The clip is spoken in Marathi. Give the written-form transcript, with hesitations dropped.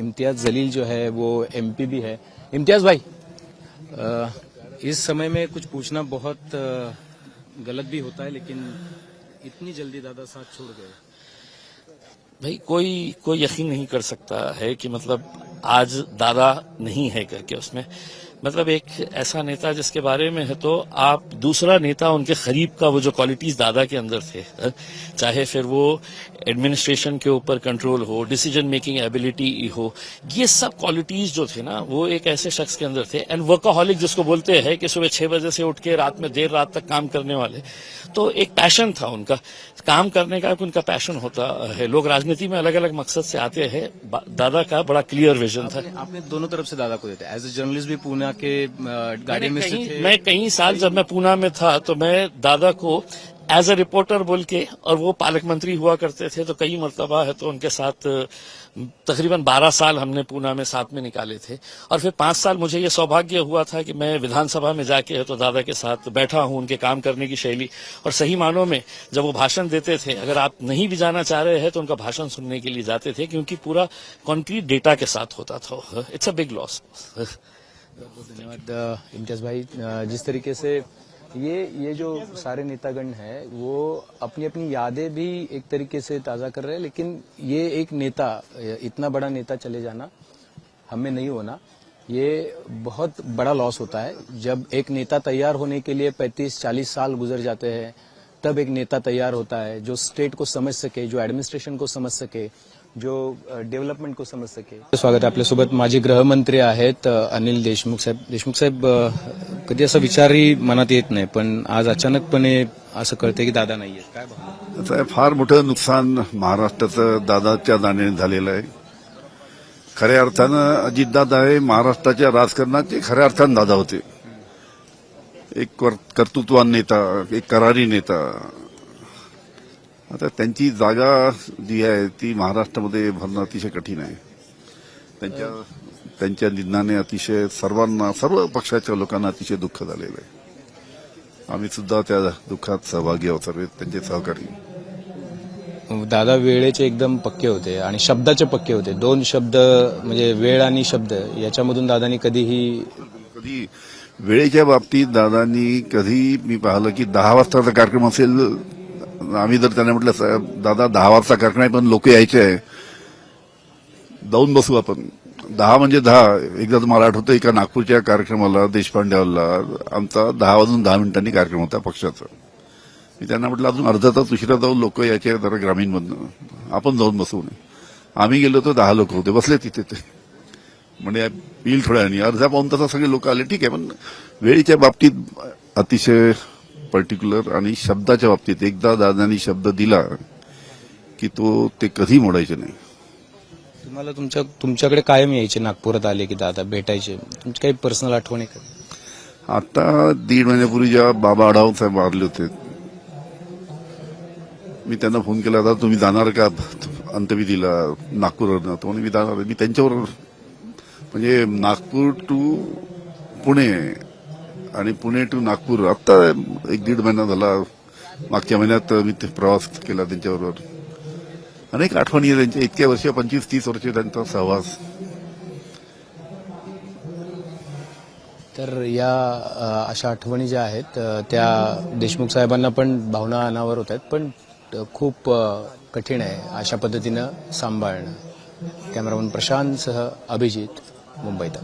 इम्तियाज जलील जो है वो एमपी भी है। इम्तियाज भाई, इस समय में कुछ पूछना बहुत गलत भी होता है, लेकिन इतनी जल्दी दादा साथ छोड़ गए। भाई कोई यकीन नहीं कर सकता है कि मतलब आज दादा नहीं है करके उसमें मतलब एक ऐसा नेता जिसके बारे में है तो आप दूसरा नेता उनके करीब का वो जो क्वालिटीज दादा के अंदर थे, चाहे फिर वो एडमिनिस्ट्रेशन के ऊपर कंट्रोल हो, डिसीजन मेकिंग एबिलिटी हो, ये सब क्वालिटीज जो थे ना वो एक ऐसे शख्स के अंदर थे। एंड वर्काहॉलिक जिसको बोलते हैं कि सुबह 6 बजे से उठ के रात में देर रात तक काम करने वाले, तो एक पैशन था उनका, काम करने का उनका पैशन होता है। लोग राजनीति में अलग अलग मकसद से आते हैं, दादा का बड़ा क्लियर विजन था। आपने दोनों तरफ से दादा को देते, एज ए जर्नलिस्ट भी पूना के गार्डियन में थे। मैं कई साल जब मैं पूना में था तो मैं दादा को एज ए रिपोर्टर बोल के, और वो पालक मंत्री हुआ करते थे तो कई मरतबा है तो उनके साथ तकरीबन 12 साल हमने पूना में साथ में निकाले थे। और फिर 5 साल मुझे ये सौभाग्य हुआ था कि मैं विधानसभा में जाके तो दादा के साथ बैठा हूं, उनके काम करने की शैली और सही मानों में जब वो भाषण देते थे, अगर आप नहीं भी जाना चाह रहे हैं तो उनका भाषण सुनने के लिए जाते थे, क्योंकि पूरा कॉन्क्रीट डेटा के साथ होता था। It's a big loss. धन्यवाद इम्तियाज भाई। जिस तरीके से ये जो सारे नेतागण हैं वो अपनी अपनी यादें भी एक तरीके से ताज़ा कर रहे हैं, लेकिन ये एक नेता, इतना बड़ा नेता चले जाना हमें नहीं होना, ये बहुत बड़ा लॉस होता है। जब एक नेता तैयार होने के लिए 35-40 साल गुजर जाते हैं, तब एक नेता तैयार होता है जो स्टेट को समझ सके, जो एडमिनिस्ट्रेशन को समझ सके, जो डेव्हलपमेंट को समज सके। स्वागत आहे आपल्यासोबत माजी गृहमंत्री आहेत अनिल देशमुख साहेब। देशमुख साहेब, कधी असा विचारही मनात येत नाही, पण आज अचानकपणे असं कळते की दादा नाहीये, काय भावना? फार मोठं नुकसान महाराष्ट्राचं दादाच्या दाण्याने झालेलं आहे। खऱ्या अर्थानं अजितदादा हे महाराष्ट्राच्या राजकारणाचे खऱ्या अर्थानं दादा होते। एक कर्तृत्ववान नेता, एक करारी नेता। आता त्यांची जागा जी आहे ती महाराष्ट्रामध्ये भरणं अतिशय कठीण आहे। त्यांच्या निधनाने अतिशय सर्व पक्षाच्या लोकांना अतिशय दुःख झालेलं आहे। आम्ही सुद्धा त्या दुःखात सहभागी आहोत, सर्व त्यांचे सहकारी। दादा वेळेचे एकदम पक्के होते आणि शब्दाचे पक्के होते। 2 शब्द म्हणजे वेळ आणि शब्द, याच्यामधून दादानी कधी वेळेच्या बाबतीत दादांनी कधी मी पाहिलं की 10 वाजताचा कार्यक्रम असेल, आम्ही जर त्यांना म्हटलं साहेब दादा 10 वाजता कार्यक्रम आहे पण लोक यायचे आहे, जाऊन बसू आपण। 10 म्हणजे 10। एकदा मला आठवतं एका नागपूरच्या कार्यक्रमाला देशपांड्याला आमचा 10 वाजून 10 मिनिटांनी कार्यक्रम होता पक्षाचा। मी त्यांना म्हटलं अजून अर्धा तास उशिरा जाऊन लोक यायचे जरा ग्रामीणमधनं, आपण जाऊन बसू नये। आम्ही गेलो तर 10 लोक होते, बसले तिथे ते म्हणजे येईल थोड्या वेळाने, अर्धा पाऊण तासात सगळे लोक आले, ठीक आहे। पण वेळेच्या बाबतीत अतिशय पर्टिक्युलर आणि शब्दाच्या बाबतीत एकदा दादांनी शब्द दिला की ते कधी मोडायचे नाही। तुम्हाला तुमच्याकडे कायम यायचे, नागपुरात आले की दादा भेटायचे, तुमची काही पर्सनल आठवण आहे का? आता 1.5 महिन्यापूर्वी जेव्हा बाबा आढाव साहेब वारले होते, मी त्यांना फोन केला होता, तुम्ही जाणार का अंत्यविधीला नागपूरवरनं? तो म्हणे मी जाणार। मी त्यांच्यावर म्हणजे नागपूर टू पुणे आणि पुणे टू नागपूर आता 1-1.5 महिना झाला, मागच्या महिन्यात मी ते प्रवास केला त्यांच्याबरोबर। अनेक आठवणी त्यांच्या, इतक्या वर्ष 25-30 वर्ष त्यांचा सहवास। तर या अशा आठवणी ज्या आहेत त्या देशमुख साहेबांना पण भावना अनावर होत आहेत, पण खूप कठीण आहे अशा पद्धतीनं सांभाळणं। कॅमेरामन प्रशांत सह अभिजित, मुंबईत।